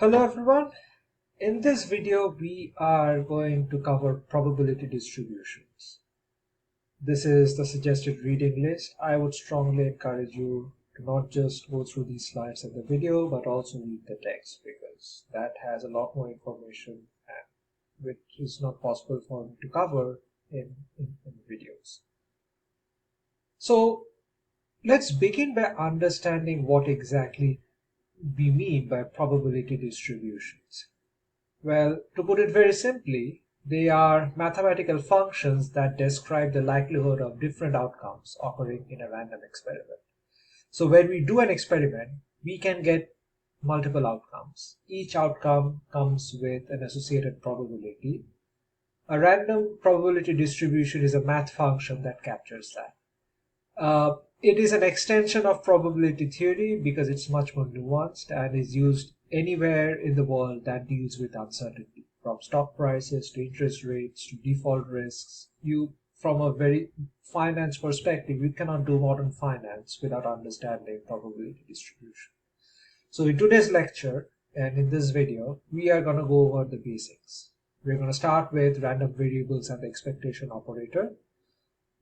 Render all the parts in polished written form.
Hello everyone. In this video we are going to cover probability distributions. This is the suggested reading list. I would strongly encourage you to not just go through these slides in the video but also read the text, because that has a lot more information and which is not possible for me to cover in videos. So let's begin by understanding what exactly we mean by probability distributions. Well, to put it very simply, they are mathematical functions that describe the likelihood of different outcomes occurring in a random experiment. So when we do an experiment, we can get multiple outcomes. Each outcome comes with an associated probability. A random probability distribution is a math function that captures that. It is an extension of probability theory because it's much more nuanced and is used anywhere in the world that deals with uncertainty, from stock prices to interest rates to default risks. From a very finance perspective, you cannot do modern finance without understanding probability distribution. So in today's lecture and in this video, we are going to go over the basics. We're going to start with random variables and the expectation operator.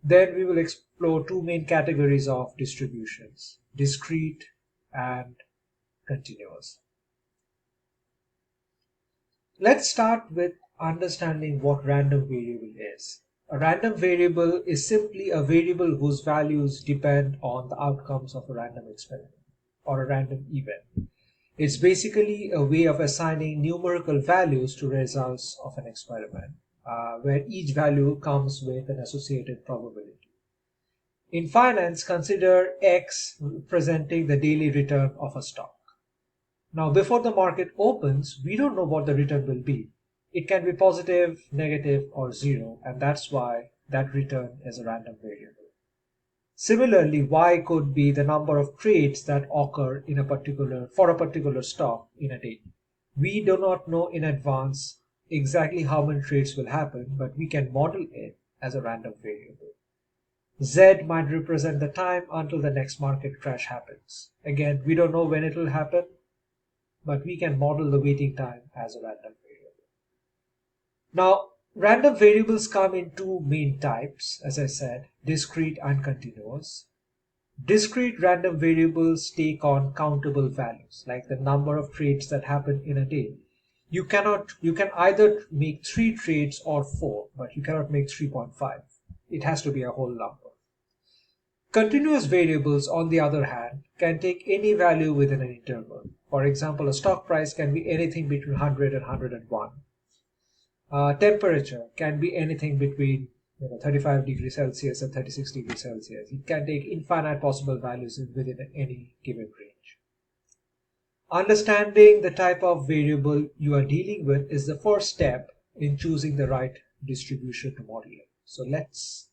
Then we will explore two main categories of distributions: discrete and continuous. Let's start with understanding what random variable is. A random variable is simply a variable whose values depend on the outcomes of a random experiment or a random event. It's basically a way of assigning numerical values to results of an experiment, where each value comes with an associated probability. In finance, consider X representing the daily return of a stock. Now, before the market opens, we don't know what the return will be. It can be positive, negative, or zero, and that's why that return is a random variable. Similarly, Y could be the number of trades that occur for a particular stock in a day. We do not know in advance exactly how many trades will happen, but we can model it as a random variable. Z might represent the time until the next market crash happens. Again, we don't know when it will happen, but we can model the waiting time as a random variable. Now, random variables come in two main types, as I said, discrete and continuous. Discrete random variables take on countable values, like the number of trades that happen in a day. You can either make 3 trades or 4, but you cannot make 3.5. It has to be a whole number. Continuous variables, on the other hand, can take any value within an interval. For example, a stock price can be anything between 100 and 101. Temperature can be anything between 35 degrees Celsius and 36 degrees Celsius. It can take infinite possible values within any given range. Understanding the type of variable you are dealing with is the first step in choosing the right distribution to model it. So let's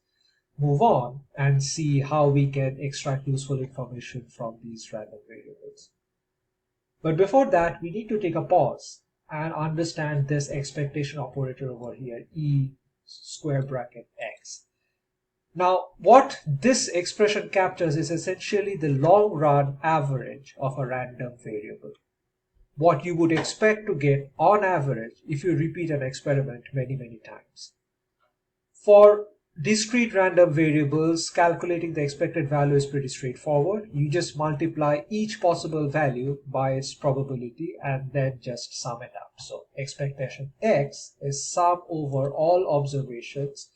move on and see how we can extract useful information from these random variables. But before that, we need to take a pause and understand this expectation operator over here, E square bracket X. Now, what this expression captures is essentially the long run average of a random variable. What you would expect to get on average if you repeat an experiment many times. For discrete random variables, calculating the expected value is pretty straightforward. You just multiply each possible value by its probability and then just sum it up. So expectation X is sum over all observations.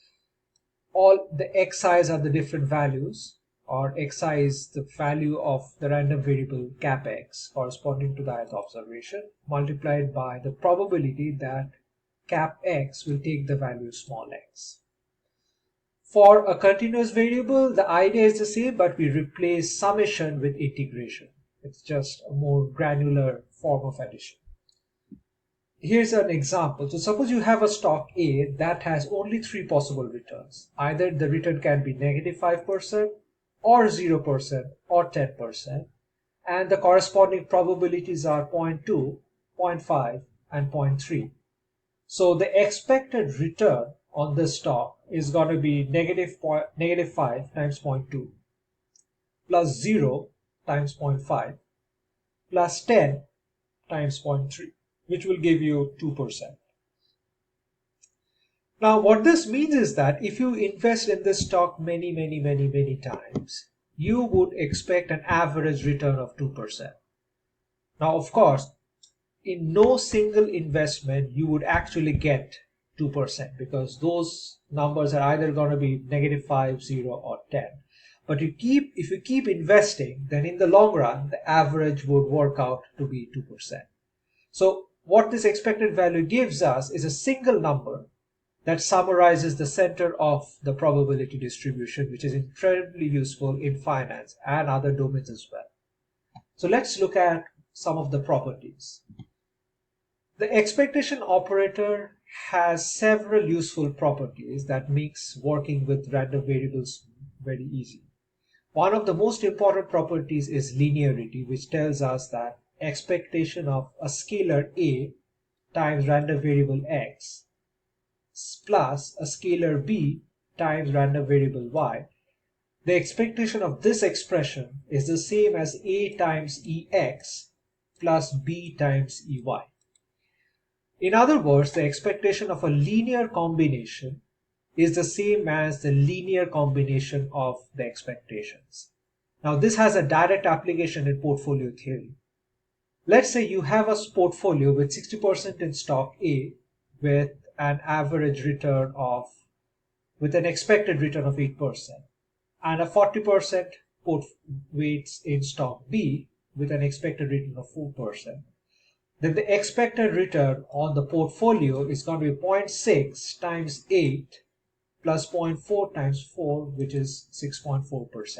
All the xi's are the different values, or xi is the value of the random variable cap x corresponding to the ith observation, multiplied by the probability that cap x will take the value small x. For a continuous variable, the idea is the same, but we replace summation with integration. It's just a more granular form of addition. Here's an example. So suppose you have a stock A that has only 3 possible returns. Either the return can be negative 5% or 0% or 10%. And the corresponding probabilities are 0.2, 0.5, and 0.3. So the expected return on this stock is going to be negative 5 times 0.2 plus 0 times 0.5 plus 10 times 0.3. which will give you 2%. Now, what this means is that if you invest in this stock many times, you would expect an average return of 2%. Now, of course, in no single investment you would actually get 2% because those numbers are either going to be -5, 0, or 10. But if you keep investing, then in the long run, the average would work out to be 2%. So what this expected value gives us is a single number that summarizes the center of the probability distribution, which is incredibly useful in finance and other domains as well. So let's look at some of the properties. The expectation operator has several useful properties that makes working with random variables very easy. One of the most important properties is linearity, which tells us that expectation of a scalar A times random variable X plus a scalar B times random variable Y, the expectation of this expression is the same as A times EX plus B times EY. In other words, the expectation of a linear combination is the same as the linear combination of the expectations. Now, this has a direct application in portfolio theory. Let's say you have a portfolio with 60% in stock A with an average return with an expected return of 8% and a 40% weights in stock B with an expected return of 4%. Then the expected return on the portfolio is going to be 0.6 times 8 plus 0.4 times 4, which is 6.4%.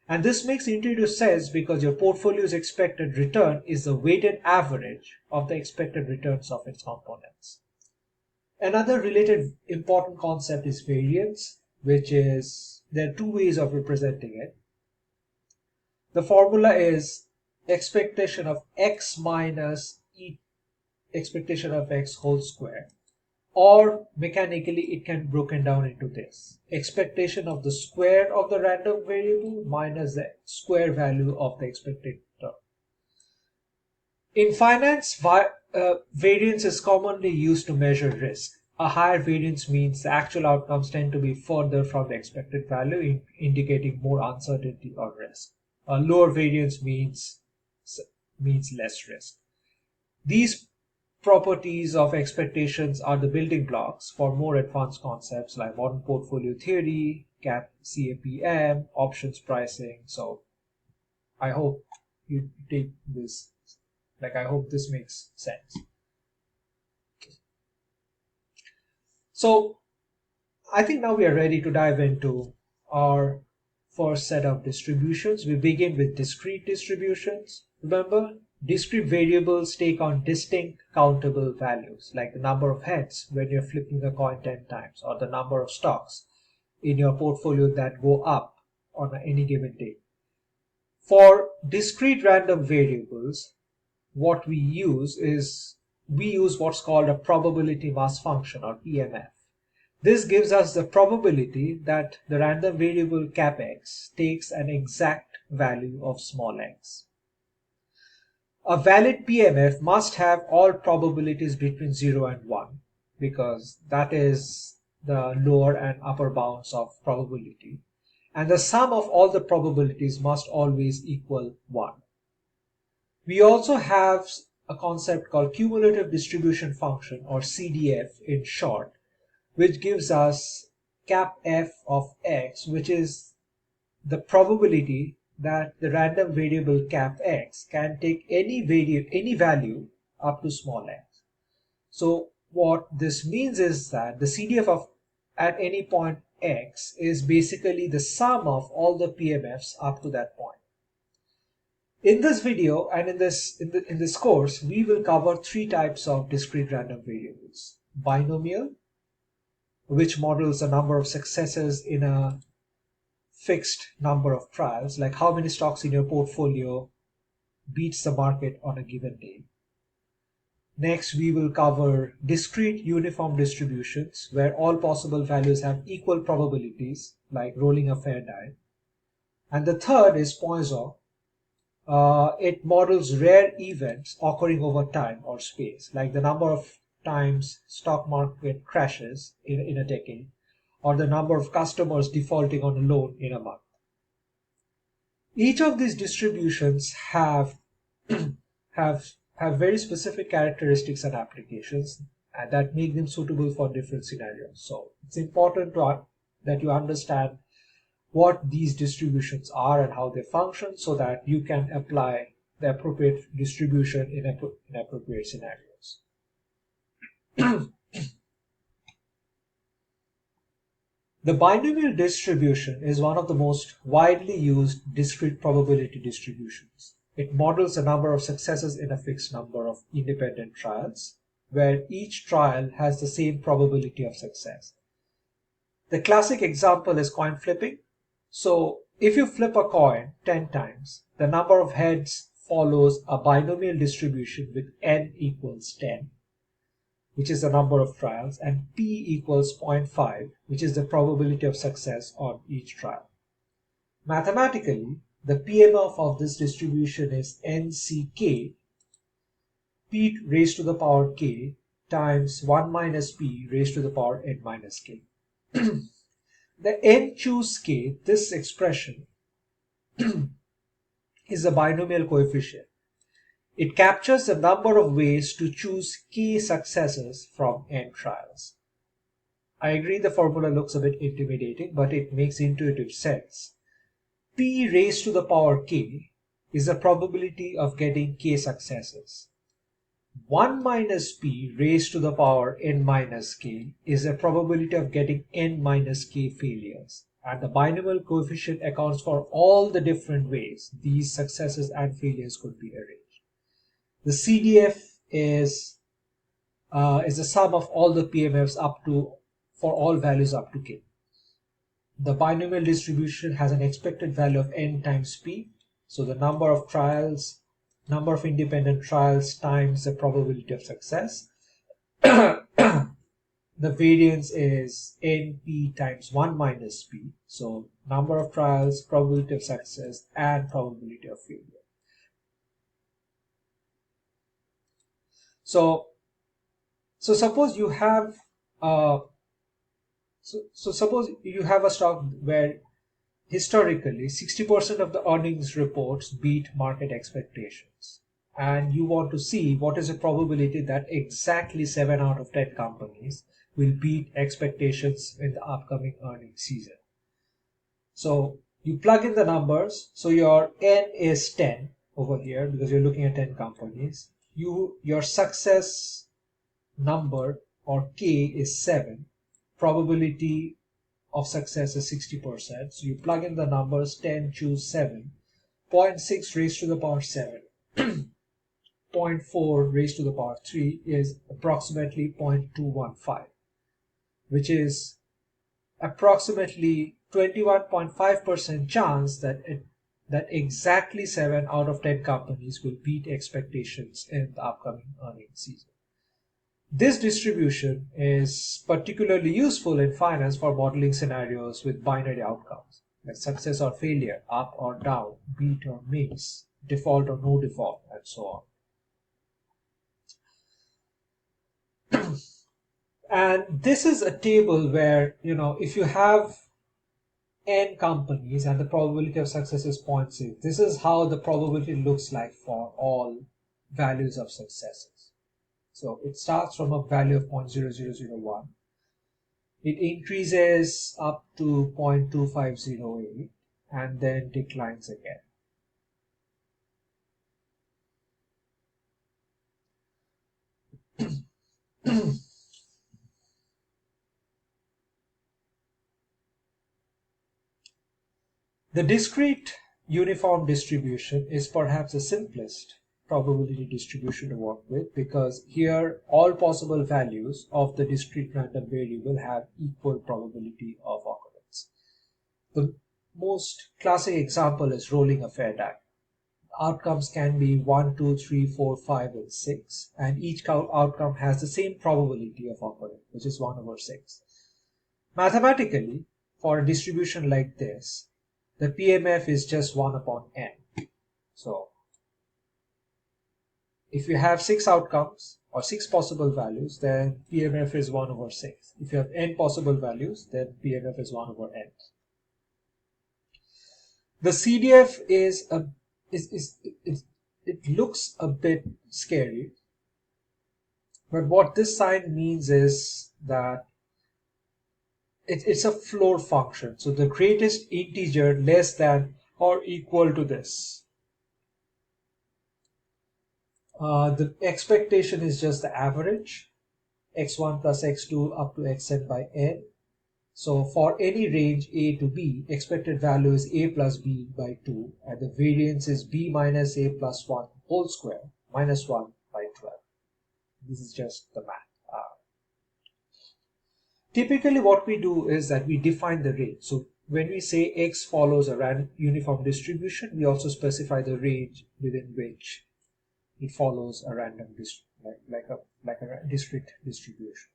And this makes intuitive sense because your portfolio's expected return is the weighted average of the expected returns of its components. Another related important concept is variance, which is, there are two ways of representing it. The formula is expectation of x minus expectation of x whole square, or mechanically it can be broken down into this: expectation of the square of the random variable minus the square value of the expected term. In finance, variance is commonly used to measure risk. A higher variance means the actual outcomes tend to be further from the expected value, indicating more uncertainty or risk. A lower variance means less risk. These properties of expectations are the building blocks for more advanced concepts like modern portfolio theory, CAPM, options pricing. So I hope you take this, I hope this makes sense. So I think now we are ready to dive into our first set of distributions. We begin with discrete distributions. Remember, discrete variables take on distinct countable values, like the number of heads when you're flipping a coin 10 times, or the number of stocks in your portfolio that go up on any given day. For discrete random variables, what we use what's called a probability mass function, or PMF. This gives us the probability that the random variable CapX takes an exact value of small x. A valid PMF must have all probabilities between 0 and 1, because that is the lower and upper bounds of probability. And the sum of all the probabilities must always equal 1. We also have a concept called cumulative distribution function, or CDF in short, which gives us CapF of x, which is the probability that the random variable CapX can take any value up to small x. So what this means is that the CDF of at any point x is basically the sum of all the PMFs up to that point. In this video and in this course, we will cover three types of discrete random variables: binomial, which models a number of successes in a fixed number of trials, like how many stocks in your portfolio beats the market on a given day. Next, we will cover discrete uniform distributions, where all possible values have equal probabilities, like rolling a fair die. And the third is Poisson, It models rare events occurring over time or space, like the number of times stock market crashes in a decade, or the number of customers defaulting on a loan in a month. Each of these distributions have have very specific characteristics and applications that make them suitable for different scenarios. So it's important that you understand what these distributions are and how they function so that you can apply the appropriate distribution in appropriate scenarios. The binomial distribution is one of the most widely used discrete probability distributions. It models the number of successes in a fixed number of independent trials, where each trial has the same probability of success. The classic example is coin flipping. So if you flip a coin 10 times, the number of heads follows a binomial distribution with n equals 10, which is the number of trials, and p equals 0.5, which is the probability of success on each trial. Mathematically, the PMF of this distribution is nck, p raised to the power k, times 1 minus p raised to the power n minus k. The n choose k, this expression, is a binomial coefficient. It captures the number of ways to choose k successes from n trials. I agree the formula looks a bit intimidating, but it makes intuitive sense. P raised to the power k is the probability of getting k successes. 1 minus p raised to the power n minus k is the probability of getting n minus k failures. And the binomial coefficient accounts for all the different ways these successes and failures could be arranged. The CDF is the sum of all the PMFs for all values up to k. The binomial distribution has an expected value of n times p. So the number of independent trials times the probability of success. The variance is np times 1 minus p. So number of trials, probability of success, and probability of failure. So suppose you have suppose you have a stock where historically 60% of the earnings reports beat market expectations, and you want to see what is the probability that exactly 7 out of 10 companies will beat expectations in the upcoming earnings season. So you plug in the numbers. So your n is 10 over here because you're looking at 10 companies. Your success number or k is 7. Probability of success is 60%. So you plug in the numbers 10, choose 7. 0.6 raised to the power 7. 0.4 raised to the power 3 is approximately 0.215, which is approximately 21.5% chance that exactly 7 out of 10 companies will beat expectations in the upcoming earnings season. This distribution is particularly useful in finance for modeling scenarios with binary outcomes, like success or failure, up or down, beat or miss, default or no default, and so on. And this is a table where, if you have n companies and the probability of success is 0.6, this is how the probability looks like for all values of successes. So it starts from a value of 0.0001. It increases up to 0.2508 and then declines again. The discrete uniform distribution is perhaps the simplest probability distribution to work with, because here all possible values of the discrete random variable have equal probability of occurrence. The most classic example is rolling a fair die. Outcomes can be 1, 2, 3, 4, 5, and 6, and each outcome has the same probability of occurring, which is 1 over 6. Mathematically, for a distribution like this, the PMF is just 1 upon n. So If you have 6 outcomes or 6 possible values, then PMF is 1 over 6. If you have n possible values, then PMF is 1 over n. The CDF it looks a bit scary, but what this sign means is that it's a floor function. So the greatest integer less than or equal to this. The expectation is just the average, x1 plus x2 up to xn by n. So for any range a to b, expected value is a plus b by 2, and the variance is b minus a plus 1 whole square minus 1 by 12. This is just the math. Typically what we do is that we define the range. So when we say x follows a random uniform distribution, we also specify the range within which it follows a random like a discrete distribution.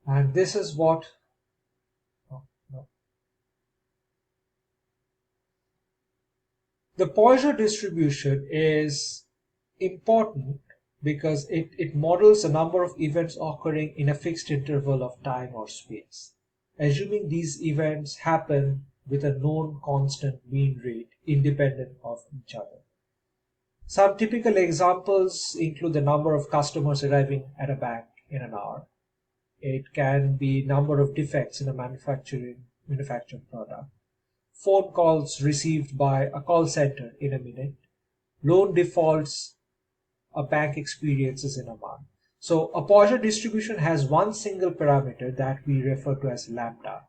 And this is what the Poisson distribution is important because it models a number of events occurring in a fixed interval of time or space. Assuming these events happen with a known constant mean rate independent of each other. Some typical examples include the number of customers arriving at a bank in an hour. It can be number of defects in a manufactured product, phone calls received by a call center in a minute, loan defaults a bank experiences in a month. So a Poisson distribution has one single parameter that we refer to as lambda.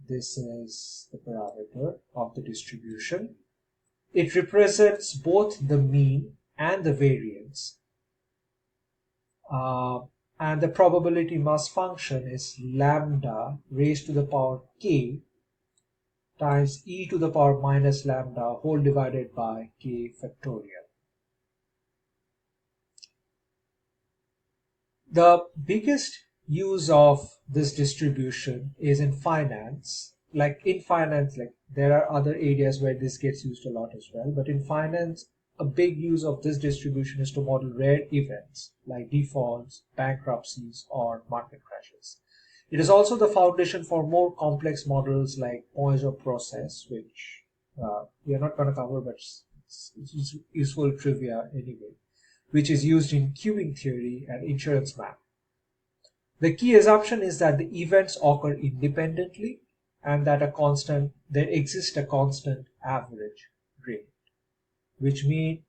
This is the parameter of the distribution. It represents both the mean and the variance. And the probability mass function is lambda raised to the power k times e to the power minus lambda whole divided by k factorial. The biggest use of this distribution is in finance. Like there are other areas where this gets used a lot as well, but in finance, a big use of this distribution is to model rare events like defaults, bankruptcies, or market crashes. It is also the foundation for more complex models like Poisson process, which we are not going to cover, but it's useful trivia anyway, which is used in queuing theory and insurance math. The key assumption is that the events occur independently and that there exists a constant average rate, which means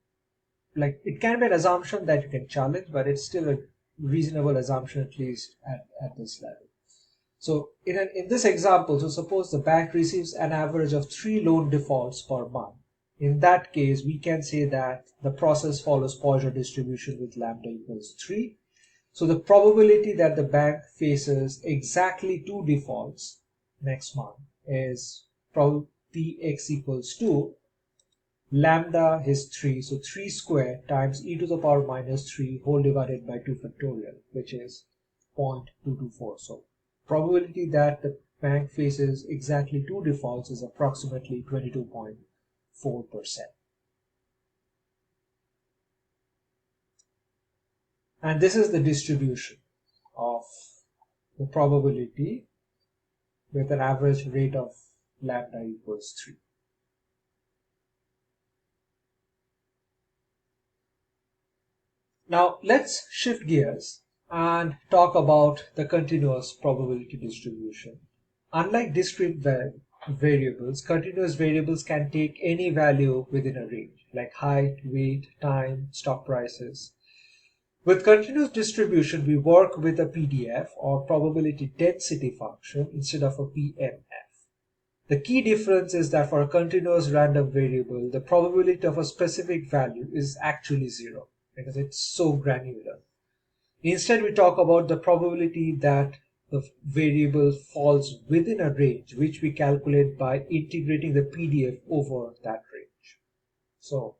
it can be an assumption that you can challenge, but it's still a reasonable assumption, at least at this level. So in this example, so suppose the bank receives an average of 3 loan defaults per month. In that case, we can say that the process follows Poisson distribution with lambda equals 3. So the probability that the bank faces exactly 2 defaults next month is probably px equals 2. Lambda is 3, so 3 squared times e to the power minus 3 whole divided by 2 factorial, which is 0.224. So probability that the bank faces exactly 2 defaults is approximately 22.4%. And this is the distribution of the probability with an average rate of lambda equals 3. Now let's shift gears and talk about the continuous probability distribution. Unlike discrete variables, continuous variables can take any value within a range, like height, weight, time, stock prices. With continuous distribution, we work with a PDF or probability density function instead of a PMF. The key difference is that for a continuous random variable, the probability of a specific value is actually 0 because it's so granular. Instead, we talk about the probability that the variable falls within a range, which we calculate by integrating the PDF over that range. So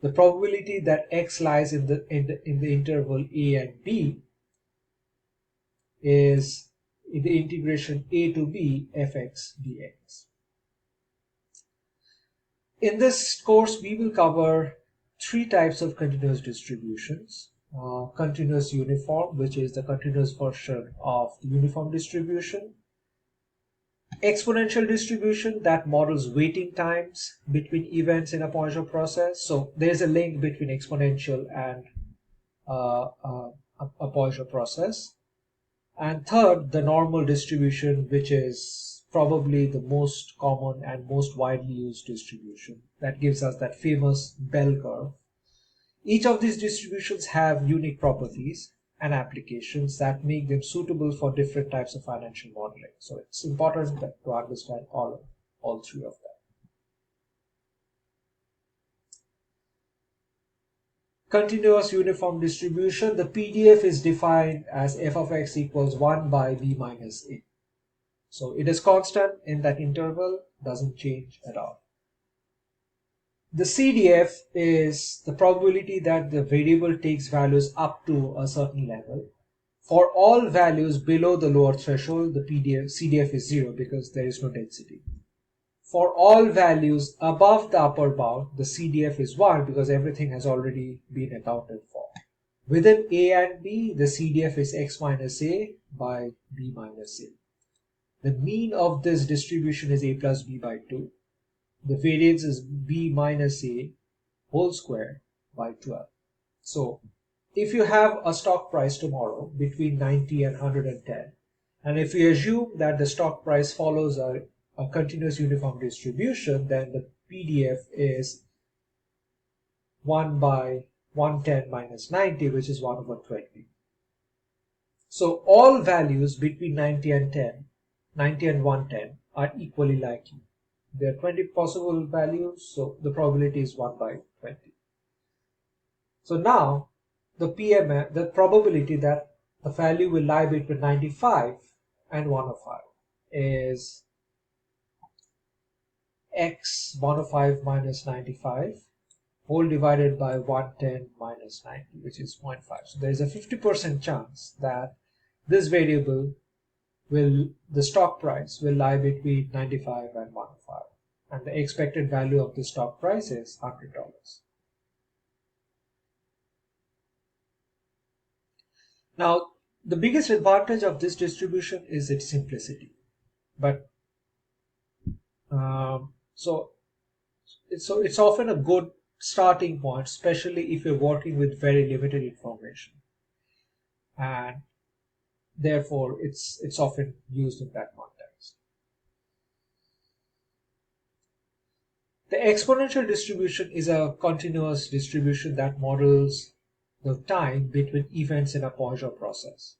the probability that x lies in the interval a and b is in the integration a to b fx dx. In this course, we will cover three types of continuous distributions. Continuous uniform, which is the continuous version of the uniform distribution. Exponential distribution that models waiting times between events in a Poisson process. So there's a link between exponential and a Poisson process. And third, the normal distribution, which is probably the most common and most widely used distribution that gives us that famous bell curve. Each of these distributions have unique properties and applications that make them suitable for different types of financial modeling. So it's important to understand all three of them. Continuous uniform distribution, the PDF is defined as f of x equals 1 by b minus a. So it is constant in that interval, doesn't change at all. The CDF is the probability that the variable takes values up to a certain level. For all values below the lower threshold, the CDF is 0 because there is no density. For all values above the upper bound, the CDF is 1 because everything has already been accounted for. Within A and B, the CDF is x minus a by b minus a. The mean of this distribution is a plus b by 2. The variance is b minus a whole square by 12. So if you have a stock price tomorrow between 90 and 110, and if we assume that the stock price follows a continuous uniform distribution, then the PDF is 1 by 110 minus 90, which is 1 over 20. So all values between 90 and 110 are equally likely. There are 20 possible values, so the probability is 1 by 20. So now the PMF, the probability that the value will lie between 95 and 105 is x 105 minus 95 whole divided by 110 minus 90, which is 0.5. So there is a 50% chance that this variable the stock price will lie between 95 and 105, and the expected value of the stock price is $100. Now, the biggest advantage of this distribution is its simplicity, but so it's often a good starting point, especially if you're working with very limited information, and therefore it's often used in that context. The exponential distribution is a continuous distribution that models the time between events in a Poisson process.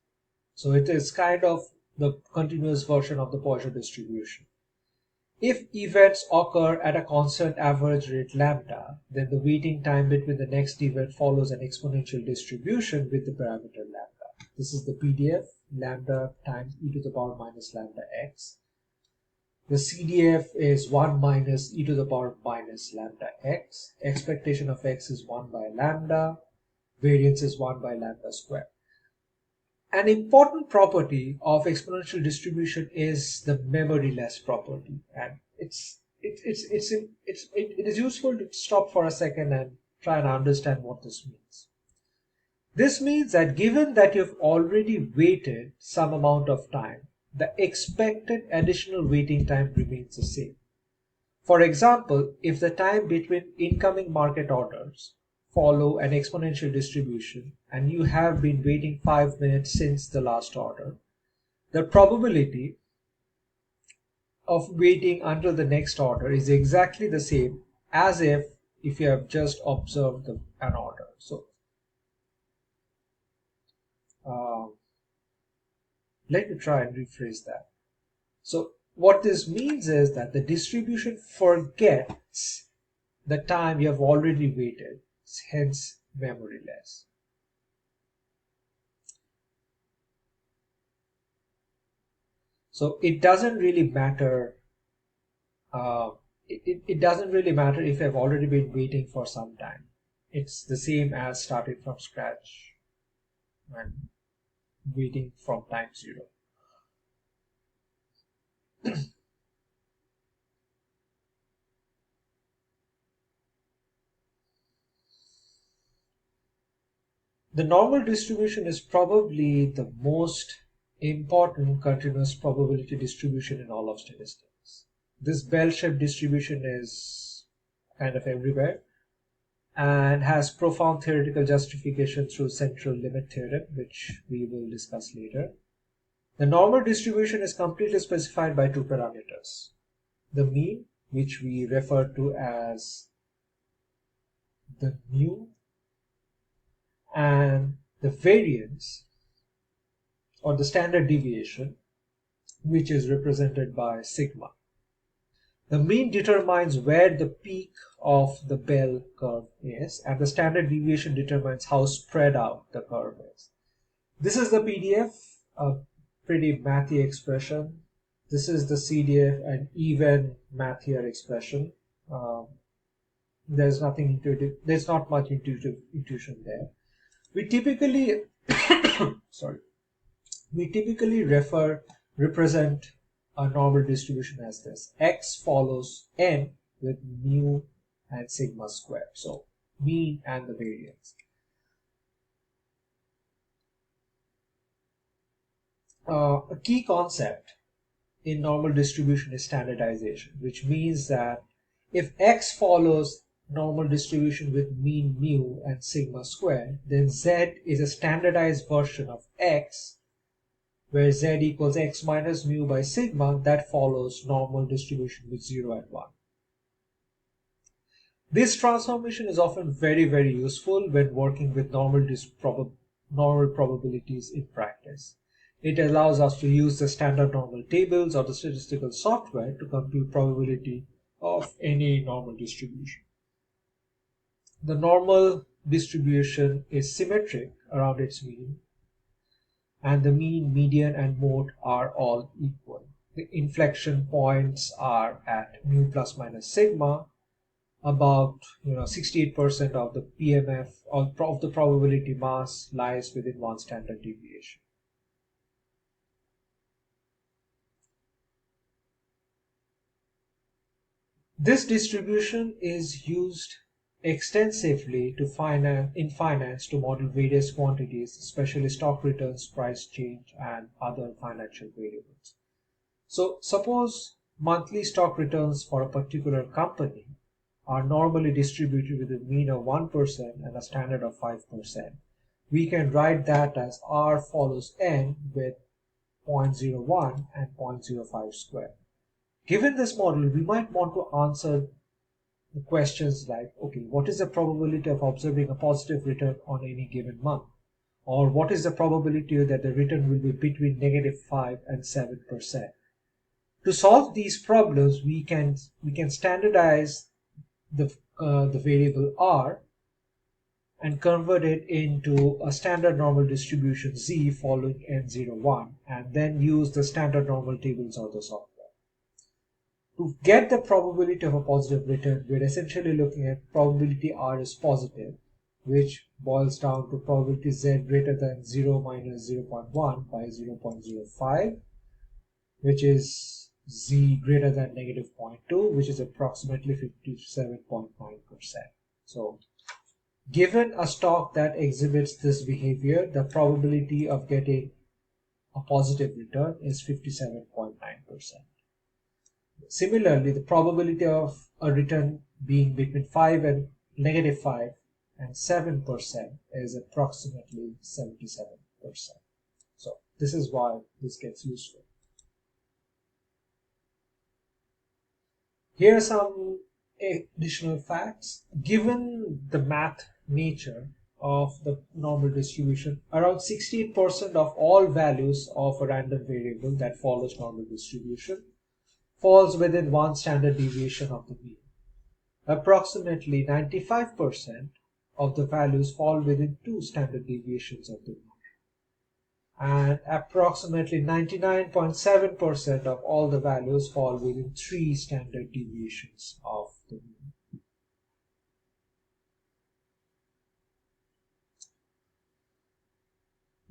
So it is kind of the continuous version of the Poisson distribution. If events occur at a constant average rate lambda, then the waiting time between the next event follows an exponential distribution with the parameter lambda. This is the PDF, lambda times e to the power minus lambda x. The CDF is 1 minus e to the power minus lambda x. Expectation of x is 1 by lambda. Variance is 1 by lambda square. An important property of exponential distribution is the memoryless property, and it is useful to stop for a second and try and understand what this means. This means that given that you've already waited some amount of time, the expected additional waiting time remains the same. For example, if the time between incoming market orders follow an exponential distribution and you have been waiting 5 minutes since the last order, the probability of waiting until the next order is exactly the same as if you have just observed an order. So let me try and rephrase that. So what this means is that the distribution forgets the time you have already waited, hence memoryless. So it doesn't really matter. It doesn't really matter if you have already been waiting for some time. it's the same as starting from scratch and waiting from time zero. The normal distribution is probably the most important continuous probability distribution in all of statistics. This bell-shaped distribution is kind of everywhere and has profound theoretical justification through central limit theorem, which we will discuss later. The normal distribution is completely specified by two parameters: the mean, which we refer to as the mu, and the variance or the standard deviation, which is represented by sigma. The mean determines where the peak of the bell curve is, and the standard deviation determines how spread out the curve is. This is the PDF, a pretty mathy expression. This is the CDF, an even mathier expression. There's nothing intuitive. There's not much intuition there. We typically, sorry, we typically represent a normal distribution as this: x follows n with mu and sigma squared. So mean and the variance. A key concept in normal distribution is standardization, which means that if x follows normal distribution with mean mu and sigma squared, then z is a standardized version of x, where z equals x minus mu by sigma that follows normal distribution with 0 and 1. This transformation is often very useful when working with normal probabilities in practice. It allows us to use the standard normal tables or the statistical software to compute probability of any normal distribution. The normal distribution is symmetric around its mean, and the mean, median, and mode are all equal. The inflection points are at mu plus minus sigma. About 68% of the PMF of the probability mass lies within one standard deviation. This distribution is used extensively in finance to model various quantities, especially stock returns, price change, and other financial variables. So suppose monthly stock returns for a particular company are normally distributed with a mean of 1% and a standard of 5%. We can write that as R follows N with 0.01 and 0.05 squared. Given this model, we might want to answer the questions like, okay, what is the probability of observing a positive return on any given month? Or what is the probability that the return will be between -5 and 7%? To solve these problems, we can standardize the variable R and convert it into a standard normal distribution Z following N01, and then use the standard normal tables or the software. To get the probability of a positive return, we're essentially looking at probability R is positive, which boils down to probability Z greater than 0 minus 0.1 by 0.05, which is Z greater than -0.2, which is approximately 57.9%. So given a stock that exhibits this behavior, the probability of getting a positive return is 57.9%. Similarly, the probability of a return being between -5 and 7% is approximately 77%. So this is why this gets useful. Here are some additional facts. Given the math nature of the normal distribution, around 68% of all values of a random variable that follows normal distribution falls within one standard deviation of the mean. Approximately 95% of the values fall within two standard deviations of the mean. And approximately 99.7% of all the values fall within three standard deviations of the mean.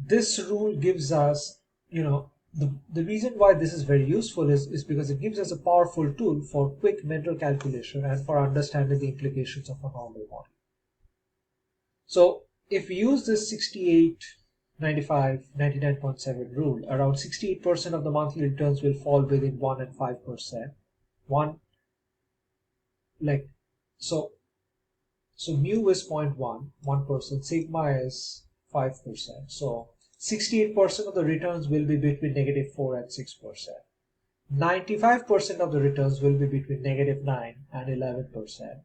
this rule gives us, the reason why this is very useful is because it gives us a powerful tool for quick mental calculation and for understanding the implications of a normal model. So if we use this 68, 95, 99.7 rule, around 68% of the monthly returns will fall within 1 and 5%. One, like, so mu is 0.1, 1%, sigma is 5%. So 68% of the returns will be between -4 and 6%. 95% of the returns will be between -9 and 11%.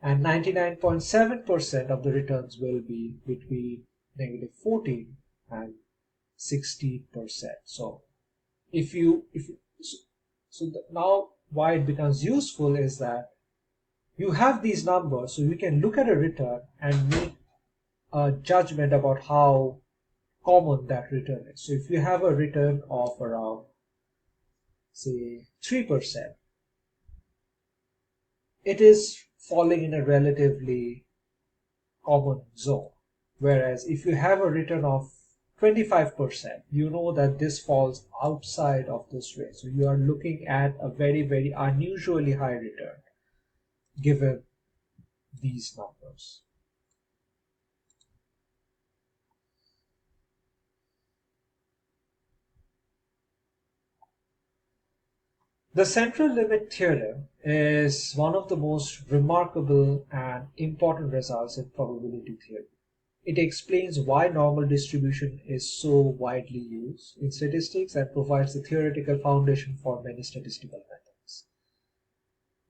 And 99.7% of the returns will be between -14 and 60%. So now why it becomes useful is that you have these numbers, so you can look at a return and make a judgment about how common that return is. So if you have a return of around, say, 3%, it is falling in a relatively common zone. Whereas if you have a return of 25%, you know that this falls outside of this range. So you are looking at a very, very unusually high return given these numbers. The central limit theorem is one of the most remarkable and important results in probability theory. It explains why normal distribution is so widely used in statistics and provides the theoretical foundation for many statistical methods.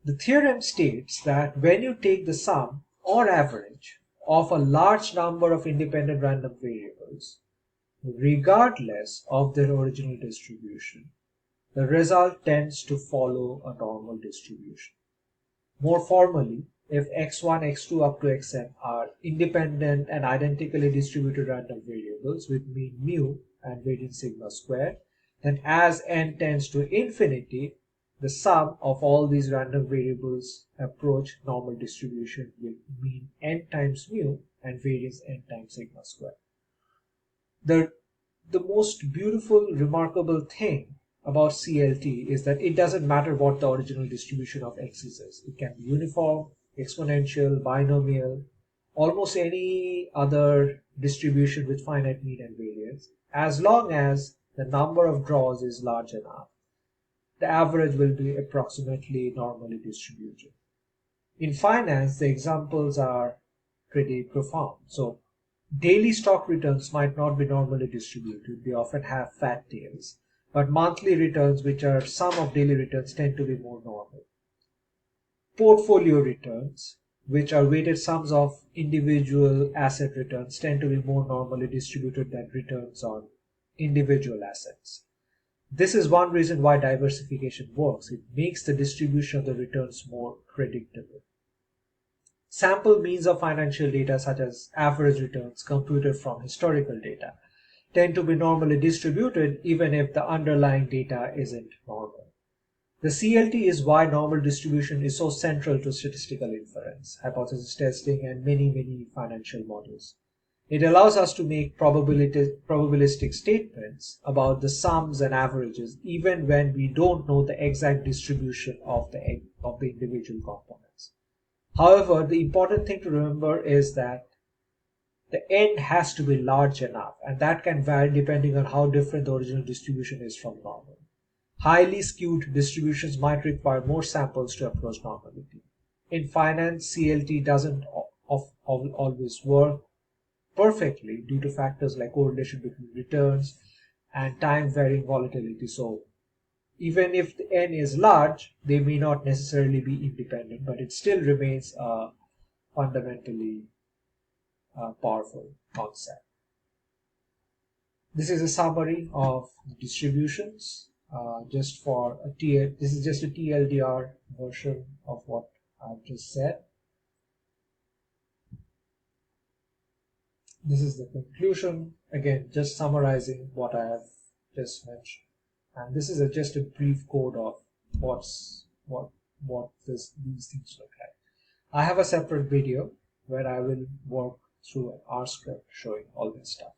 The theorem states that when you take the sum or average of a large number of independent random variables, regardless of their original distribution, the result tends to follow a normal distribution. More formally, if x1, x2 up to xn are independent and identically distributed random variables with mean mu and variance sigma square, then as n tends to infinity, the sum of all these random variables approach normal distribution with mean n times mu and variance n times sigma square. The most beautiful, remarkable thing about CLT is that it doesn't matter what the original distribution of x is. It can be uniform, exponential, binomial, almost any other distribution with finite mean and variance. As long as the number of draws is large enough, the average will be approximately normally distributed. In finance, the examples are pretty profound. So daily stock returns might not be normally distributed. They often have fat tails. But monthly returns, which are sum of daily returns, tend to be more normal. Portfolio returns, which are weighted sums of individual asset returns, tend to be more normally distributed than returns on individual assets. This is one reason why diversification works. It makes the distribution of the returns more predictable. Sample means of financial data, such as average returns computed from historical data, tend to be normally distributed even if the underlying data isn't normal. The CLT is why normal distribution is so central to statistical inference, hypothesis testing, and many financial models. It allows us to make probabilistic statements about the sums and averages even when we don't know the exact distribution of the individual components. However, the important thing to remember is that the n has to be large enough, and that can vary depending on how different the original distribution is from normal. Highly skewed distributions might require more samples to approach normality. In finance, CLT doesn't always work perfectly due to factors like correlation between returns and time-varying volatility. So even if the n is large, they may not necessarily be independent, but it still remains a fundamentally powerful concept. This is a summary of distributions. Just for a this is just a TLDR version of what I've just said. This is the conclusion. Again, just summarizing what I have just mentioned. And this is just a brief code of what these things look like. I have a separate video where I will work through an R script showing all this stuff.